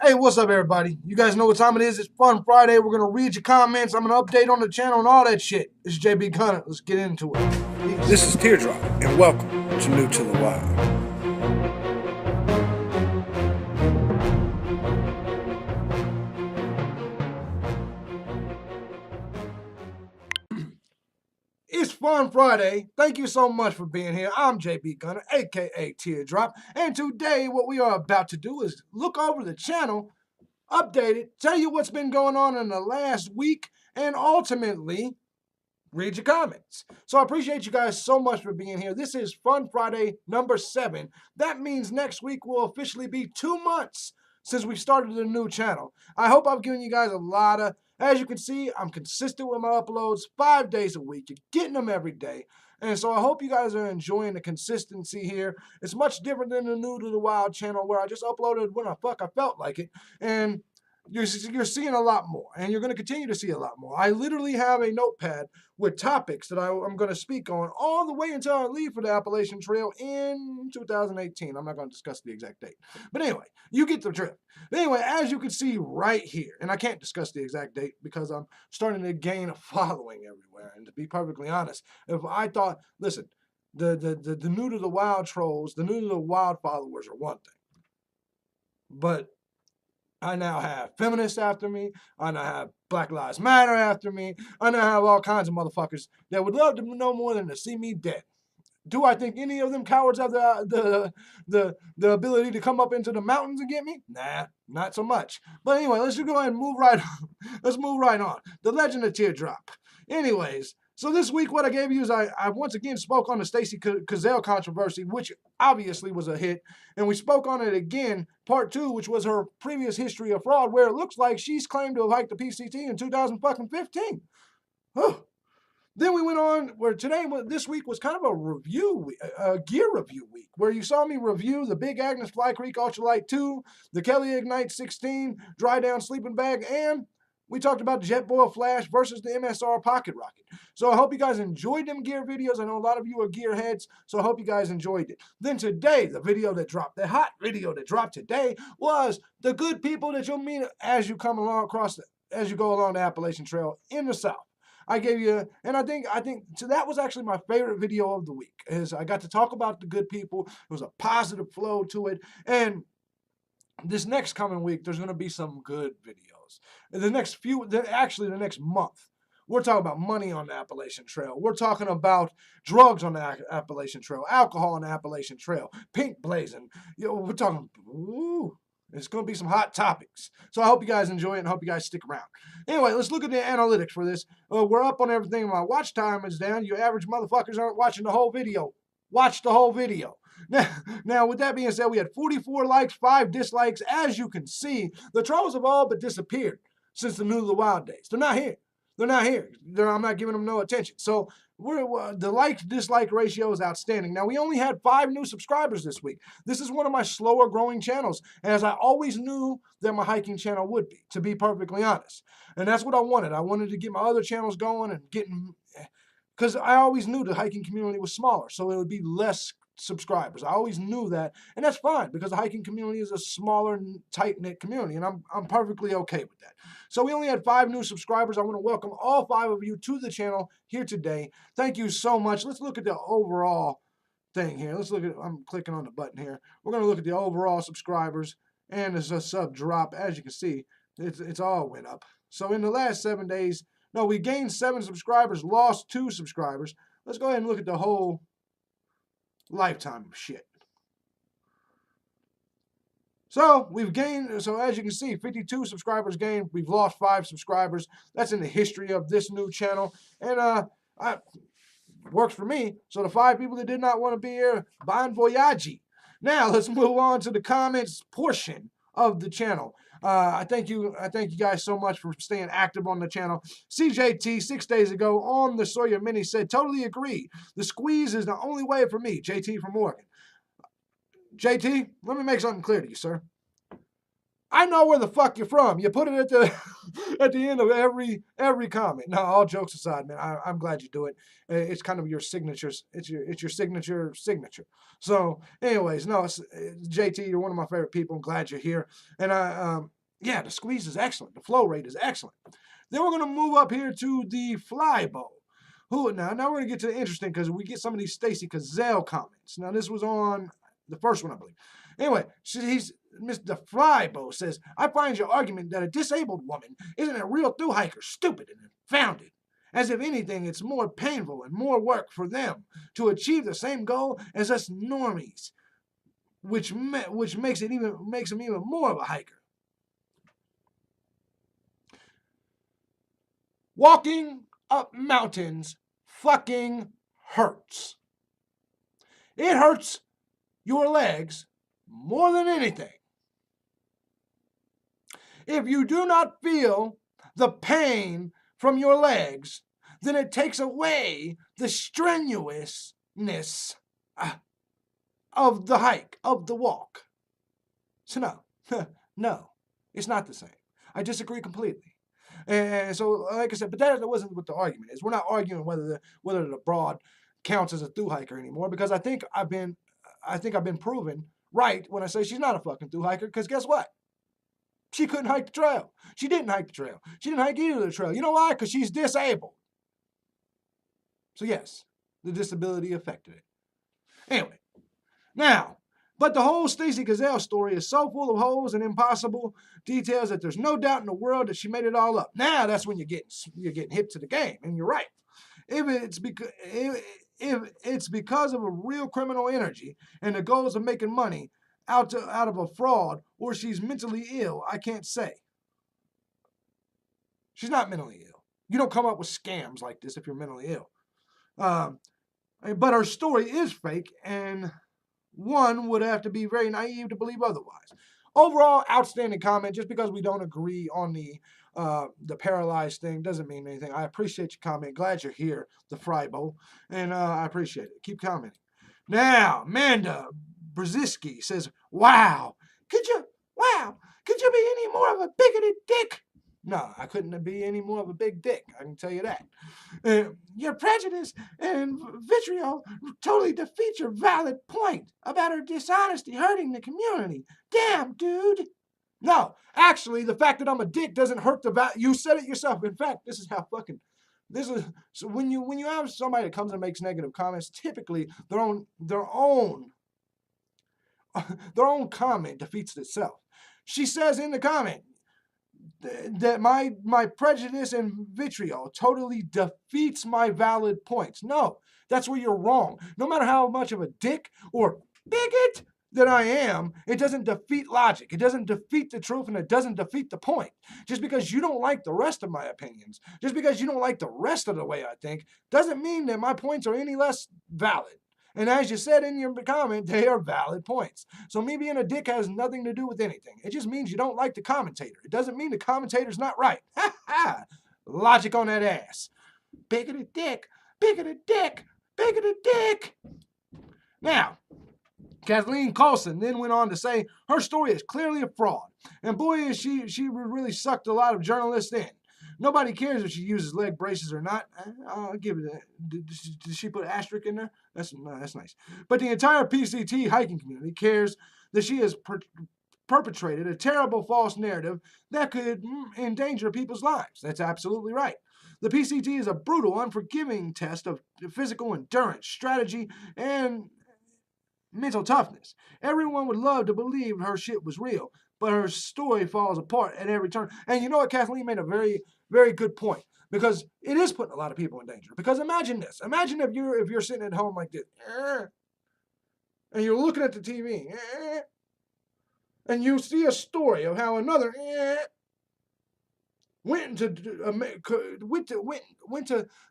Hey, what's up, everybody? You guys know what time it is. It's Fun Friday. We're going to read your comments. I'm going to update on the channel and all that shit. It's JB Gunner. Let's get into it. Peace. This is Teardrop, and welcome to New to the Wild. It's Fun Friday. Thank you so much for being here. I'm JB Gunner, aka Teardrop, and today what we are about to do is look over the channel, update it, tell you what's been going on in the last week, and ultimately read your comments. So I appreciate you guys so much for being here. This is Fun Friday number 7. That means next week will officially be 2 months since we started the new channel. I hope I've given you guys a lot of, as you can see, I'm consistent with my uploads 5 days a week. You're getting them every day. And so I hope you guys are enjoying the consistency here. It's much different than the New to the Wild channel where I just uploaded when I felt like it. And you're seeing a lot more, and you're going to continue to see a lot more. I literally have a notepad with topics that I'm going to speak on all the way until I leave for the Appalachian Trail in 2018. I'm not going to discuss the exact date. But anyway, you get the drift. Anyway, as you can see right here, and I can't discuss the exact date because I'm starting to gain a following everywhere. And to be perfectly honest, if I thought, listen, the New to the Wild trolls, the New to the Wild followers are one thing. But I now have feminists after me. I now have Black Lives Matter after me. I now have all kinds of motherfuckers that would love to know more than to see me dead. Do I think any of them cowards have the ability to come up into the mountains and get me? Nah, not so much. But anyway, let's just go ahead and move right on. Let's move right on. The Legend of Teardrop. Anyways, so this week what I gave you is I once again spoke on the Stacey Cazale controversy, which obviously was a hit. And we spoke on it again, part 2, which was her previous history of fraud, where it looks like she's claimed to have hiked the PCT in 2015. Then we went on where this week was kind of a review, a gear review week, where you saw me review the Big Agnes Fly Creek Ultralight 2, the Kelly Ignite 16, Dry Down Sleeping Bag, and we talked about the Jetboil Flash versus the MSR Pocket Rocket. So I hope you guys enjoyed them gear videos. I know a lot of you are gear heads, so I hope you guys enjoyed it. Then today, the hot video that dropped today was the good people that you'll meet as you come along as you go along the Appalachian Trail in the South. I gave you, and I think so that was actually my favorite video of the week, is I got to talk about the good people. It was a positive flow to it, and this next coming week, there's going to be some good videos. The next month, we're talking about money on the Appalachian Trail. We're talking about drugs on the Appalachian Trail, alcohol on the Appalachian Trail, pink blazing. We're talking, it's going to be some hot topics. So I hope you guys enjoy it and hope you guys stick around. Anyway, let's look at the analytics for this. We're up on everything. My watch time is down. You average motherfuckers aren't watching the whole video. Watch the whole video. Now, with that being said, we had 44 likes, 5 dislikes. As you can see, the trolls have all but disappeared since the New to the Wild days. They're not here. They're not here. I'm not giving them no attention. So the like-dislike ratio is outstanding. Now, we only had 5 new subscribers this week. This is one of my slower growing channels, as I always knew that my hiking channel would be, to be perfectly honest. And that's what I wanted. I wanted to get my other channels going and because I always knew the hiking community was smaller, so it would be less subscribers. I always knew that, and that's fine because the hiking community is a smaller, tight-knit community, and I'm perfectly okay with that. So we only had 5 new subscribers. I want to welcome all 5 of you to the channel here today. Thank you so much. Let's look at the overall thing here. I'm clicking on the button here. We're going to look at the overall subscribers, and there's a sub drop. As you can see, it's all went up. So in the last 7 days, no, we gained 7 subscribers, lost 2 subscribers. Let's go ahead and look at the whole lifetime of shit. So we've gained, so as you can see, 52 subscribers gained. We've lost 5 subscribers. That's in the history of this new channel. And works for me. So the 5 people that did not want to be here, bon voyage. Now let's move on to the comments portion of the channel. I thank you guys so much for staying active on the channel. CJT 6 days ago on the Sawyer Mini said, totally agree. The squeeze is the only way for me. JT from Oregon. JT, let me make something clear to you, sir. I know where the fuck you're from. You put it at the at the end of every comment. No, all jokes aside, man, I'm glad you do it. It's kind of your signatures. It's your signature. So, anyways, no, JT, you're one of my favorite people. I'm glad you're here. And Yeah, the squeeze is excellent. The flow rate is excellent. Then we're going to move up here to the fly bow. Now we're going to get to the interesting because we get some of these Stacy Cazell comments. Now this was on the first one, I believe. Anyway, Mr. Flybo says, I find your argument that a disabled woman isn't a real thru hiker stupid and unfounded. As if anything, it's more painful and more work for them to achieve the same goal as us normies, which makes them even more of a hiker. Walking up mountains fucking hurts. It hurts your legs more than anything. If you do not feel the pain from your legs, then it takes away the strenuousness of the hike, of the walk. So no, it's not the same. I disagree completely. And so, like I said, but that wasn't what the argument is. We're not arguing whether the broad counts as a thru hiker anymore, because I think I've been proven right when I say she's not a fucking thru hiker. Because guess what? She couldn't hike the trail. She didn't hike the trail. She didn't hike either of the trail. You know why? Because she's disabled. So yes, the disability affected it. Anyway, now. But the whole Stacy Cazell story is so full of holes and impossible details that there's no doubt in the world that she made it all up. Now that's when you're getting hip to the game, and you're right. If it's because of a real criminal energy and the goals of making money out of a fraud, or she's mentally ill, I can't say. She's not mentally ill. You don't come up with scams like this if you're mentally ill. But her story is fake, and one would have to be very naive to believe otherwise. Overall, outstanding comment. Just because we don't agree on the paralyzed thing doesn't mean anything. I appreciate your comment. Glad you're here, the Frybo, and I appreciate it. Keep commenting. Now, Amanda Brzezinski says, wow, could you be any more of a bigoted dick? No, I couldn't be any more of a big dick. I can tell you that. Your prejudice and vitriol totally defeat your valid point about her dishonesty hurting the community. Damn, dude. No, actually, the fact that I'm a dick doesn't hurt the value. You said it yourself. In fact, this is so when you have somebody that comes and makes negative comments, typically their own comment defeats itself. She says in the comment that my prejudice and vitriol totally defeats my valid points. No, that's where you're wrong. No matter how much of a dick or bigot that I am, it doesn't defeat logic. It doesn't defeat the truth, and it doesn't defeat the point. Just because you don't like the rest of my opinions, just because you don't like the rest of the way I think, doesn't mean that my points are any less valid. And as you said in your comment, they are valid points. So me being a dick has nothing to do with anything. It just means you don't like the commentator. It doesn't mean the commentator's not right. Ha ha! Logic on that ass. Bigoted dick, bigoted dick, bigoted dick. Now, Kathleen Carlson then went on to say her story is clearly a fraud. And boy, is she really sucked a lot of journalists in. Nobody cares if she uses leg braces or not. I'll give it that. Did she put asterisk in there? That's nice. But the entire PCT hiking community cares that she has perpetrated a terrible false narrative that could endanger people's lives. That's absolutely right. The PCT is a brutal, unforgiving test of physical endurance, strategy, and mental toughness. Everyone would love to believe her shit was real, but her story falls apart at every turn. And you know what? Kathleen made a very, very good point, because it is putting a lot of people in danger. Because imagine this. Imagine if you're sitting at home like this, and you're looking at the TV, and you see a story of how another went to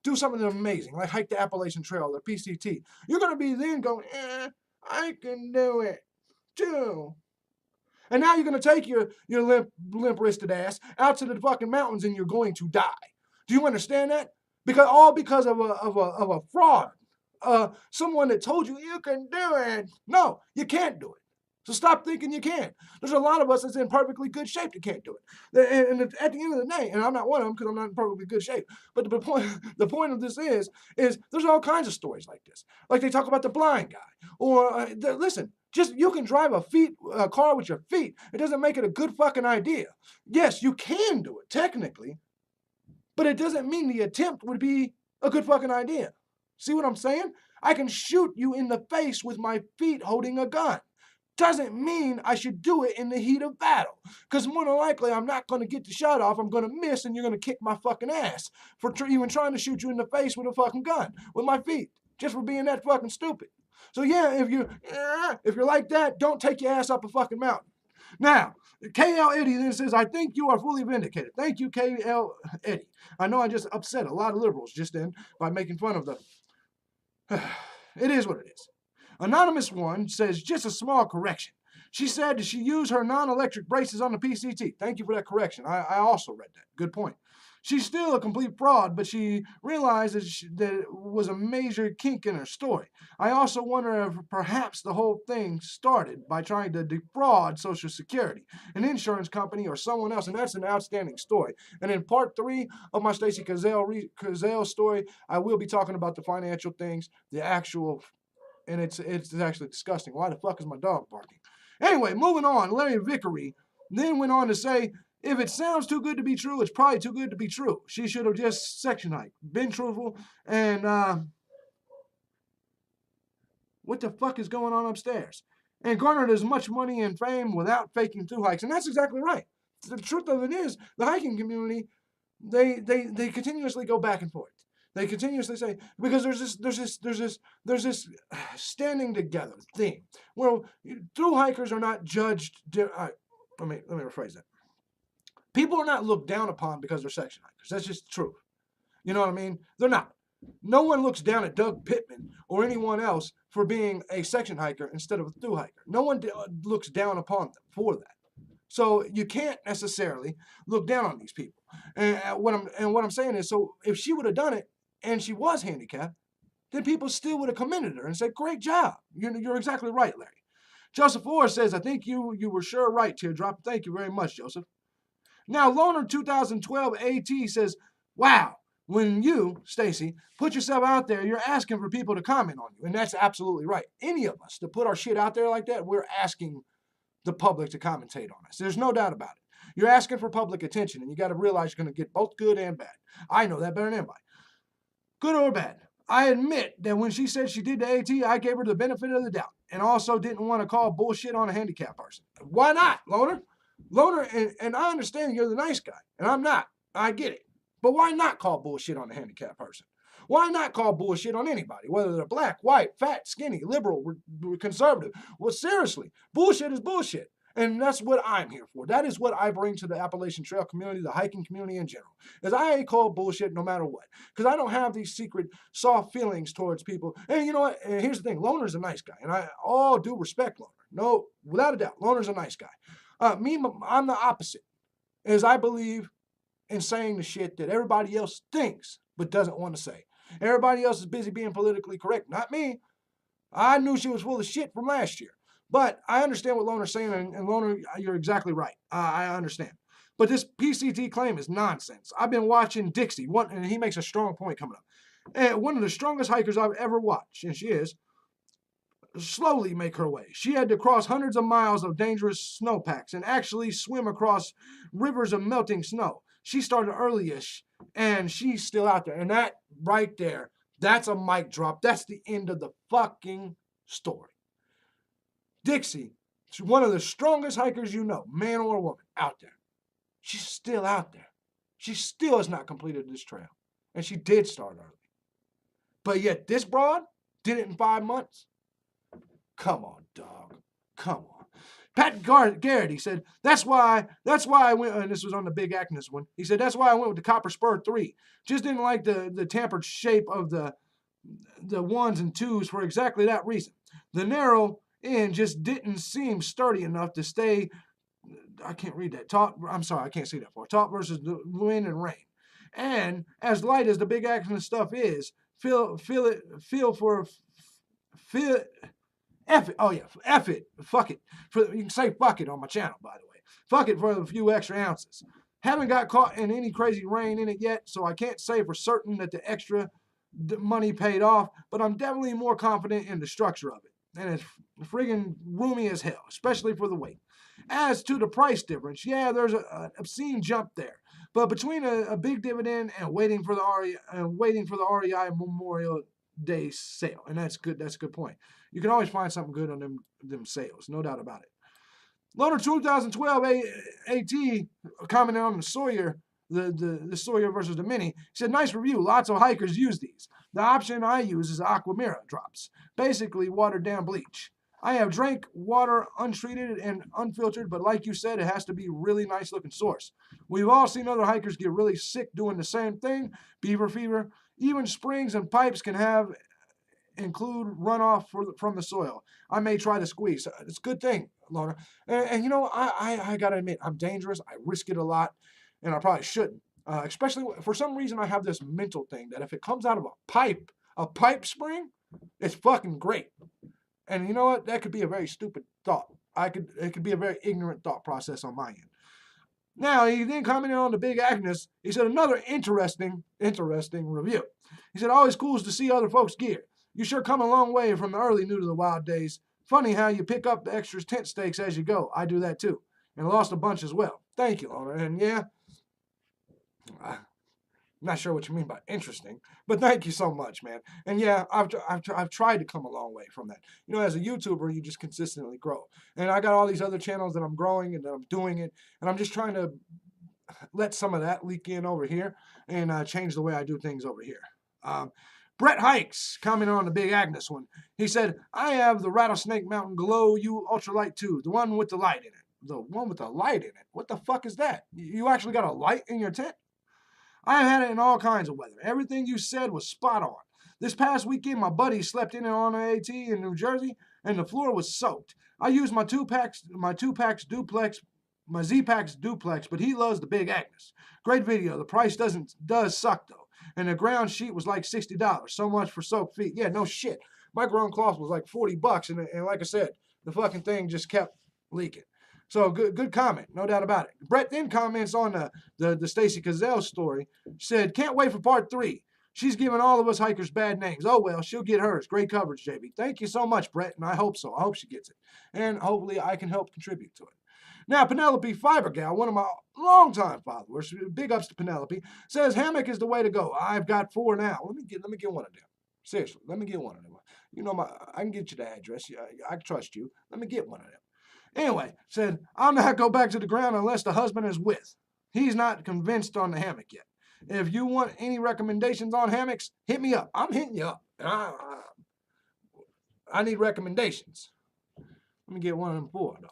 do something amazing, like hike the Appalachian Trail, the PCT. You're going to be then going, I can do it too. And now you're going to take your limp-wristed ass out to the fucking mountains, and you're going to die. Do you understand that? Because of a fraud. Someone that told you can do it. No, you can't do it. So stop thinking you can. There's a lot of us that's in perfectly good shape that can't do it. And at the end of the day, and I'm not one of them because I'm not in perfectly good shape, but the point of this is there's all kinds of stories like this. Like they talk about the blind guy. Or, listen, just you can drive a car with your feet. It doesn't make it a good fucking idea. Yes, you can do it, technically, but it doesn't mean the attempt would be a good fucking idea. See what I'm saying? I can shoot you in the face with my feet holding a gun. Doesn't mean I should do it in the heat of battle. Because more than likely, I'm not going to get the shot off. I'm going to miss, and you're going to kick my fucking ass for even trying to shoot you in the face with a fucking gun with my feet, just for being that fucking stupid. So yeah, if you're like that, don't take your ass up a fucking mountain. Now, KL Eddie then says, I think you are fully vindicated. Thank you, KL Eddie. I know I just upset a lot of liberals just then by making fun of them. It is what it is. Anonymous one says, just a small correction. She said that she used her non-electric braces on the PCT. Thank you for that correction. I also read that. Good point. She's still a complete fraud, but she realized that it was a major kink in her story. I also wonder if perhaps the whole thing started by trying to defraud Social Security, an insurance company, or someone else, and that's an outstanding story. And in part 3 of my Stacey Cazale story, I will be talking about the financial things, the actual, and it's actually disgusting. Why the fuck is my dog barking? Anyway, moving on, Larry Vickery then went on to say, if it sounds too good to be true, it's probably too good to be true. She should have just section hiked, been truthful, and what the fuck is going on upstairs? And garnered as much money and fame without faking through hikes. And that's exactly right. The truth of it is, the hiking community, they continuously go back and forth. They continuously say, because there's this standing together thing where through hikers are not judged. Let me rephrase that. People are not looked down upon because they're section hikers. That's just the truth. You know what I mean? They're not. No one looks down at Doug Pittman or anyone else for being a section hiker instead of a through hiker. No one looks down upon them for that. So you can't necessarily look down on these people. And what I'm saying is, so if she would have done it and she was handicapped, then people still would have commended her and said, "Great job. You're exactly right, Larry." Joseph Orr says, "I think you were sure right, Teardrop. Thank you very much, Joseph." Now, Loner 2012 AT says, wow, when you, Stacey, put yourself out there, you're asking for people to comment on you. And that's absolutely right. Any of us to put our shit out there like that, we're asking the public to commentate on us. There's no doubt about it. You're asking for public attention, and you got to realize you're going to get both good and bad. I know that better than anybody. Good or bad. I admit that when she said she did the AT, I gave her the benefit of the doubt and also didn't want to call bullshit on a handicapped person. Why not, Loner? Loner, and I understand you're the nice guy, and I'm not. I get it. But why not call bullshit on a handicapped person? Why not call bullshit on anybody, whether they're black, white, fat, skinny, liberal, conservative? Well, seriously, bullshit is bullshit. And that's what I'm here for. That is what I bring to the Appalachian Trail community, the hiking community in general. Is I call bullshit no matter what. Because I don't have these secret soft feelings towards people. And you know what? And here's the thing. Loner's a nice guy. And I all do respect Loner. No, without a doubt, Loner's a nice guy. I'm the opposite, as I believe in saying the shit that everybody else thinks but doesn't want to say. Everybody else is busy being politically correct, not me. I knew she was full of shit from last year. But I understand what Loner's saying, and Loner, you're exactly right. I understand. But this PCT claim is nonsense. I've been watching Dixie, and he makes a strong point coming up. And one of the strongest hikers I've ever watched, and she is, slowly make her way. She had to cross hundreds of miles of dangerous snowpacks and actually swim across rivers of melting snow. She started early-ish, and she's still out there. And that right there, that's a mic drop. That's the end of the fucking story. Dixie, she's one of the strongest hikers you know, man or woman, out there. She's still out there. She still has not completed this trail. And she did start early. But yet this broad did it in 5 months. Come on, dog. Come on. Pat Garrett, he said, that's why I went, and this was on the Big Agnes one. He said, that's why I went with the Copper Spur 3. Just didn't like the tampered shape of the ones and twos for exactly that reason. The narrow end just didn't seem sturdy enough to stay, I can't read that. I'm sorry, I can't see that far. Top versus the wind and rain. And as light as the Big Agnes stuff is, F it. Oh yeah, F it. Fuck it. You can say fuck it on my channel, by the way. Fuck it for a few extra ounces. Haven't got caught in any crazy rain in it yet, so I can't say for certain that the extra money paid off, but I'm definitely more confident in the structure of it. And it's friggin' roomy as hell, especially for the weight. As to the price difference, yeah, there's an obscene jump there. But between a big dividend and waiting for the REI Memorial Day sale, and that's good. That's a good point. You can always find something good on them sales, no doubt about it. Loner 2012 AT commented on the Sawyer, the Sawyer versus the Mini. He said, nice review. Lots of hikers use these. The option I use is Aquamira drops, basically watered down bleach. I have drank water untreated and unfiltered, but like you said, it has to be really nice looking source. We've all seen other hikers get really sick doing the same thing. Beaver fever. Even springs and pipes can include runoff from the soil. I may try to squeeze. It's a good thing, Lorna. And you know, I gotta admit, I'm dangerous. I risk it a lot, and I probably shouldn't. Especially for some reason, I have this mental thing that if it comes out of a pipe spring, it's fucking great. And you know what? That could be a very stupid thought. It could be a very ignorant thought process on my end. Now, he then commented on the Big Agnes. He said, another interesting review. He said, always cool to see other folks' gear. You sure come a long way from the early New to the Wild days. Funny how you pick up the extra tent stakes as you go. I do that too. And lost a bunch as well. Thank you, Lorna. And yeah, I'm not sure what you mean by interesting, but thank you so much, man. And yeah, I've tried to come a long way from that. You know, as a YouTuber, you just consistently grow. And I got all these other channels that I'm growing and that I'm doing it. And I'm just trying to let some of that leak in over here and change the way I do things over here. Brett Hikes commented on the Big Agnes one. He said, I have the Rattlesnake Mountain Glow U Ultralight 2, the one with the light in it. The one with the light in it? What the fuck is that? You actually got a light in your tent? I've had it in all kinds of weather. Everything you said was spot on. This past weekend, my buddy slept in it on an AT in New Jersey, and the floor was soaked. I used my Z-Packs duplex, but he loves the Big Agnes. Great video. The price does suck though. And the ground sheet was like $60. So much for soaked feet. Yeah, no shit. My ground cloth was like $40, and like I said, the fucking thing just kept leaking. So good comment, no doubt about it. Brett then comments on the Stacy Cazell story. Said, can't wait for part 3. She's giving all of us hikers bad names. Oh well, she'll get hers. Great coverage, JB. Thank you so much, Brett, and I hope so. I hope she gets it. And hopefully I can help contribute to it. Now, Penelope Fibergal, one of my longtime followers, big ups to Penelope, says hammock is the way to go. I've got 4 now. Let me get one of them. Seriously, let me get one of them. You know, I can get you the address. I trust you. Let me get one of them. Anyway, said, I'll not go back to the ground unless the husband is with. He's not convinced on the hammock yet. If you want any recommendations on hammocks, hit me up. I'm hitting you up. I need recommendations. Let me get one of them 4, though.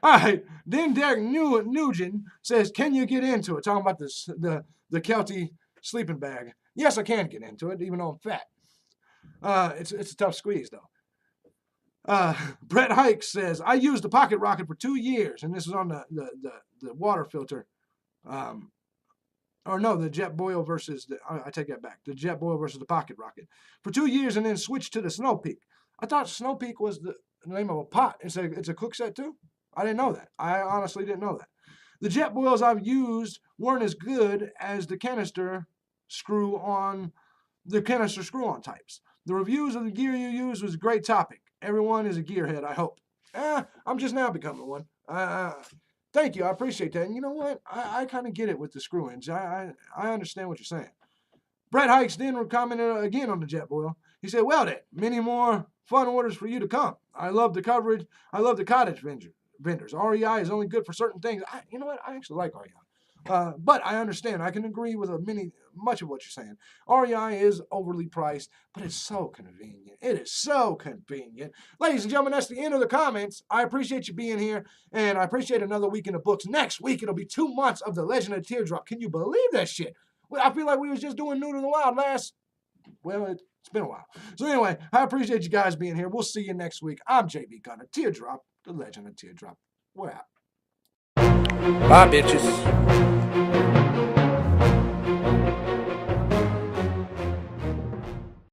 All right, then Derek Nugent says, can you get into it? Talking about the Kelty sleeping bag. Yes, I can get into it, even though I'm fat. It's a tough squeeze, though. Brett Hikes says, I used the Pocket Rocket for 2 years, and this is on the water filter. Or no, the Jet Boil versus, I take that back, the Jet Boil versus the Pocket Rocket. For 2 years and then switched to the Snow Peak. I thought Snow Peak was the name of a pot. It's a cook set too? I didn't know that. I honestly didn't know that. The Jet Boils I've used weren't as good as the canister screw-on types. The reviews of the gear you use was a great topic. Everyone is a gearhead, I hope. I'm just now becoming one. Thank you, I appreciate that. And you know what? I kind of get it with the screw-ins. I understand what you're saying. Brett Hikes then commented again on the Jet Boil. He said, well then, many more fun orders for you to come. I love the coverage. I love the cottage vendors. REI is only good for certain things. You know what? I actually like REI. But I understand. I can agree with much of what you're saying. REI is overly priced, but it's so convenient. It is so convenient. Ladies and gentlemen, that's the end of the comments. I appreciate you being here, and I appreciate another week in the books. Next week, it'll be 2 months of The Legend of Teardrop. Can you believe that shit? Well, I feel like we was just doing New to the Wild it's been a while. So anyway, I appreciate you guys being here. We'll see you next week. I'm JB Gunner. Teardrop, The Legend of Teardrop. We're out. Bye, bitches.